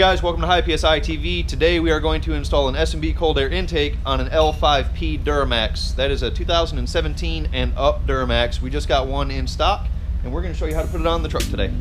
guys, welcome to High PSI TV. Today we are going to install an S&B cold air intake on an L5P Duramax. That is a 2017 and up Duramax. We just got one in stock and we're going to show you how to put it on the truck today.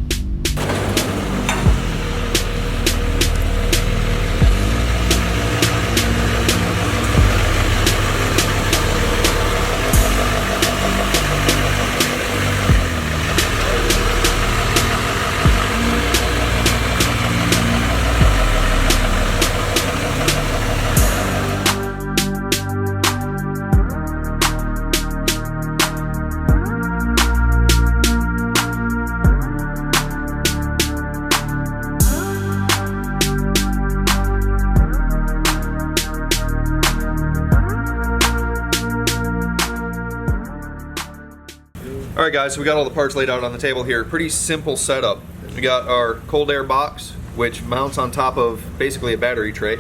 Alright guys, so we got all the parts laid out on the table here. Pretty simple setup. We got our cold air box, which mounts on top of basically a battery tray.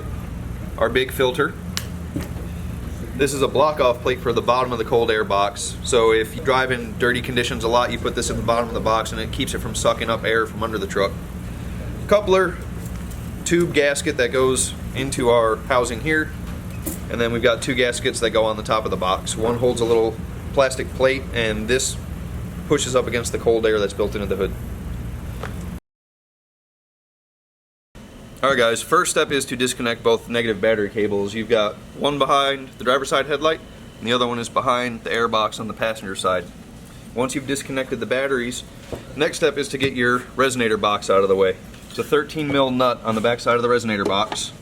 Our big filter. This is a block-off plate for the bottom of the cold air box. So if you drive in dirty conditions a lot, you put this at the bottom of the box and it keeps it from sucking up air from under the truck. Coupler, tube gasket that goes into our housing here. And then we've got two gaskets that go on the top of the box. One holds a little plastic plate and this pushes up against the cold air that's built into the hood. Alright guys, first step is to disconnect both negative battery cables. You've got one behind the driver's side headlight and the other one is behind the air box on the passenger side. Once you've disconnected the batteries, next step is to get your resonator box out of the way. It's a 13mm nut on the back side of the resonator box.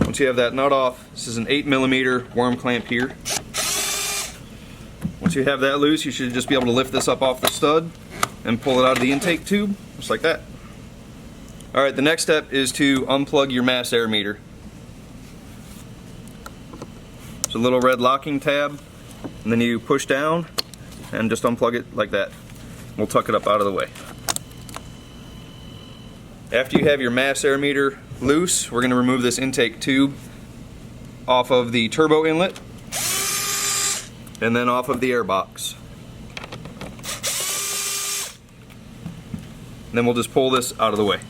Once you have that nut off, this is an 8mm worm clamp here. Once you have that loose, you should just be able to lift this up off the stud and pull it out of the intake tube, just like that. Alright, the next step is to unplug your mass air meter. There's a little red locking tab, and then you push down and just unplug it like that. We'll tuck it up out of the way. After you have your mass air meter loose, we're going to remove this intake tube off of the turbo inlet and then off of the air box. And then we'll just pull this out of the way.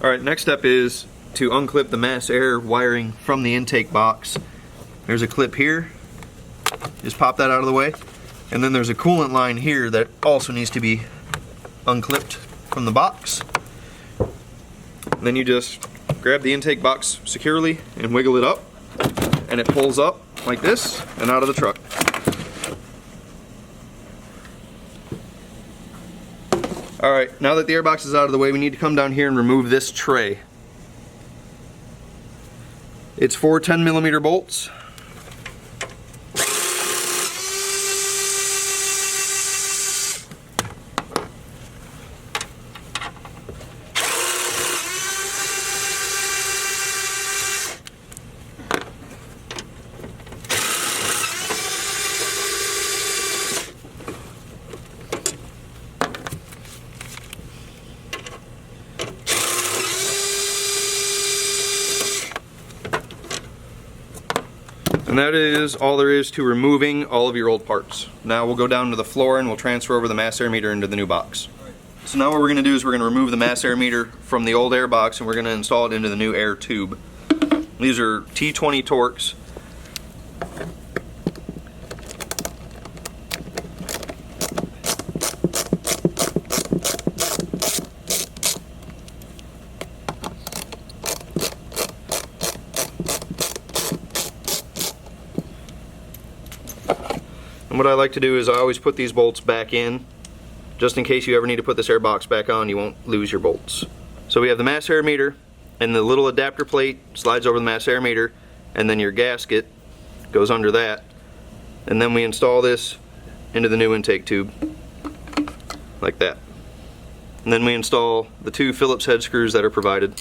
Alright, next step is to unclip the mass air wiring from the intake box. There's a clip here. Just pop that out of the way. And then there's a coolant line here that also needs to be unclipped from the box. And then you just grab the intake box securely and wiggle it up, and it pulls up like this and out of the truck. Alright, now that the air box is out of the way, we need to come down here and remove this tray. It's 4 10mm bolts. And that is all there is to removing all of your old parts. Now we'll go down to the floor and we'll transfer over the mass air meter into the new box. So now what we're going to do is we're going to remove the mass air meter from the old air box and we're going to install it into the new air tube. These are T20 Torx. And what I like to do is I always put these bolts back in, just in case you ever need to put this air box back on, you won't lose your bolts. So we have the mass air meter, and the little adapter plate slides over the mass air meter, and then your gasket goes under that. And then we install this into the new intake tube, like that. And then we install the two Phillips head screws that are provided.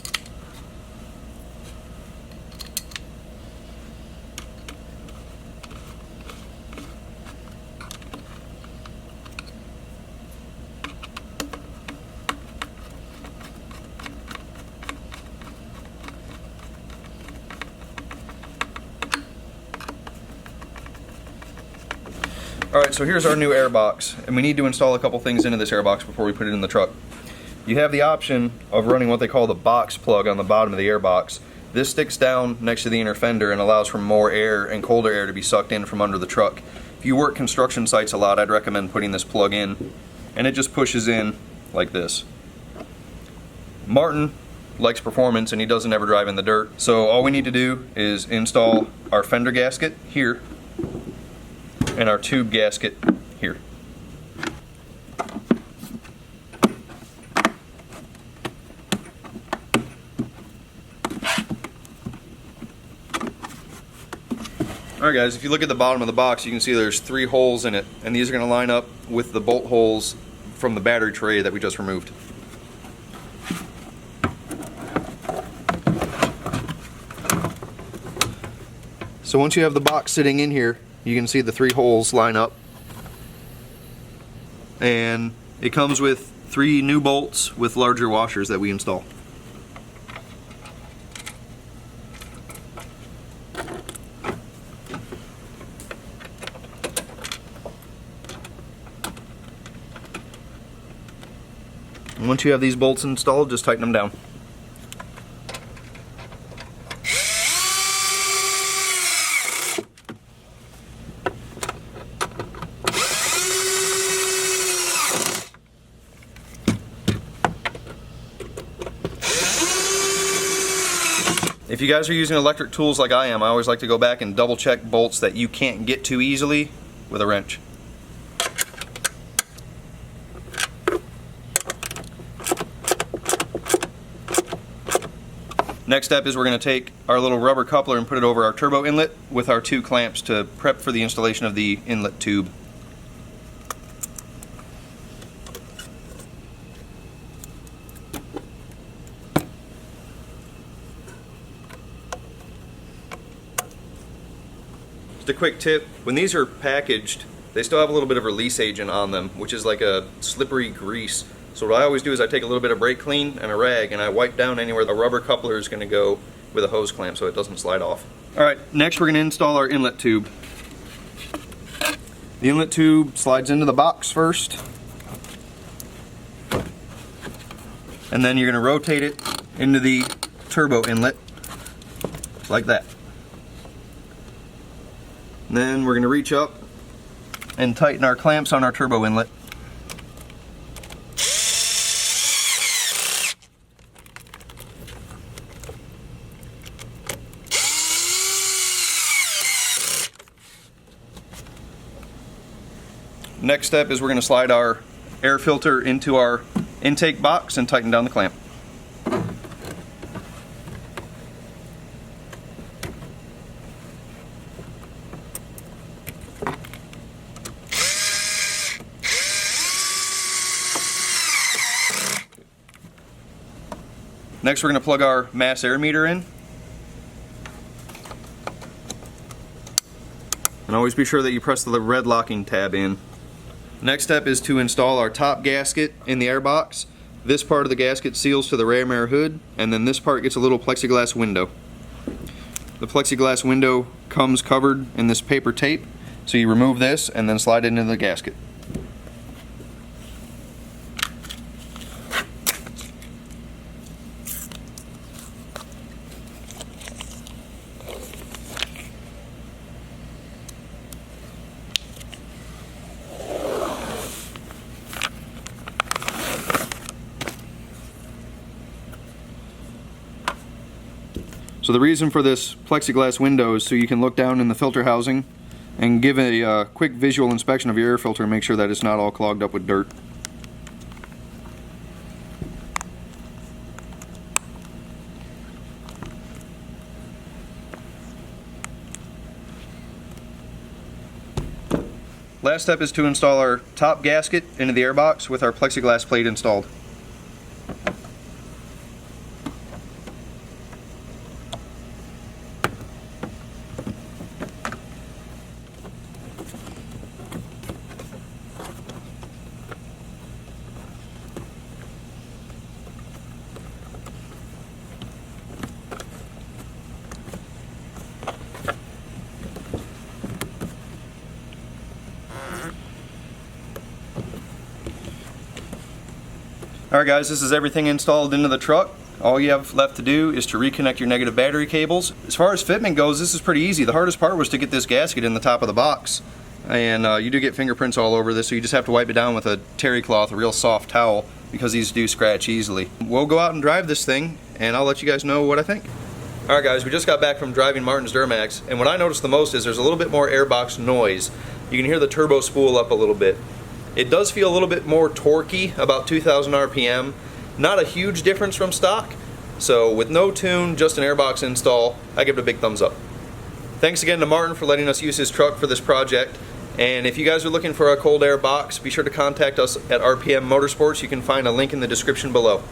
Alright, so here's our new air box, and we need to install a couple things into this air box before we put it in the truck. You have the option of running what they call the box plug on the bottom of the air box. This sticks down next to the inner fender and allows for more air and colder air to be sucked in from under the truck. If you work construction sites a lot, I'd recommend putting this plug in, and it just pushes in like this. Martin likes performance and he doesn't ever drive in the dirt, so all we need to do is install our fender gasket here and our tube gasket here. Alright guys, if you look at the bottom of the box, you can see there's 3 holes in it, and these are going to line up with the bolt holes from the battery tray that we just removed. So once you have the box sitting in here, you can see the 3 holes line up, and it comes with 3 new bolts with larger washers that we install. And once you have these bolts installed, just tighten them down. If you guys are using electric tools like I am, I always like to go back and double check bolts that you can't get to easily with a wrench. Next step is we're going to take our little rubber coupler and put it over our turbo inlet with our 2 clamps to prep for the installation of the inlet tube. Just a quick tip, when these are packaged, they still have a little bit of release agent on them, which is like a slippery grease. So what I always do is I take a little bit of brake clean and a rag and I wipe down anywhere the rubber coupler is going to go with a hose clamp so it doesn't slide off. Alright, next we're going to install our inlet tube. The inlet tube slides into the box first, and then you're going to rotate it into the turbo inlet like that. And then we're going to reach up and tighten our clamps on our turbo inlet. Next step is we're going to slide our air filter into our intake box and tighten down the clamp. Next we're going to plug our mass air meter in. And always be sure that you press the red locking tab in. Next step is to install our top gasket in the air box. This part of the gasket seals to the ram air hood, and then this part gets a little plexiglass window. The plexiglass window comes covered in this paper tape, so you remove this and then slide it into the gasket. So the reason for this plexiglass window is so you can look down in the filter housing and give a quick visual inspection of your air filter and make sure that it's not all clogged up with dirt. Last step is to install our top gasket into the air box with our plexiglass plate installed. Alright guys, this is everything installed into the truck. All you have left to do is to reconnect your negative battery cables. As far as fitment goes, this is pretty easy. The hardest part was to get this gasket in the top of the box. And you do get fingerprints all over this, so you just have to wipe it down with a terry cloth, a real soft towel, because these do scratch easily. We'll go out and drive this thing, and I'll let you guys know what I think. Alright guys, we just got back from driving Martin's Duramax, and what I noticed the most is there's a little bit more airbox noise. You can hear the turbo spool up a little bit. It does feel a little bit more torquey, about 2,000 RPM. Not a huge difference from stock, so with no tune, just an airbox install, I give it a big thumbs up. Thanks again to Martin for letting us use his truck for this project, and if you guys are looking for a cold air box, be sure to contact us at RPM Motorsports. You can find a link in the description below.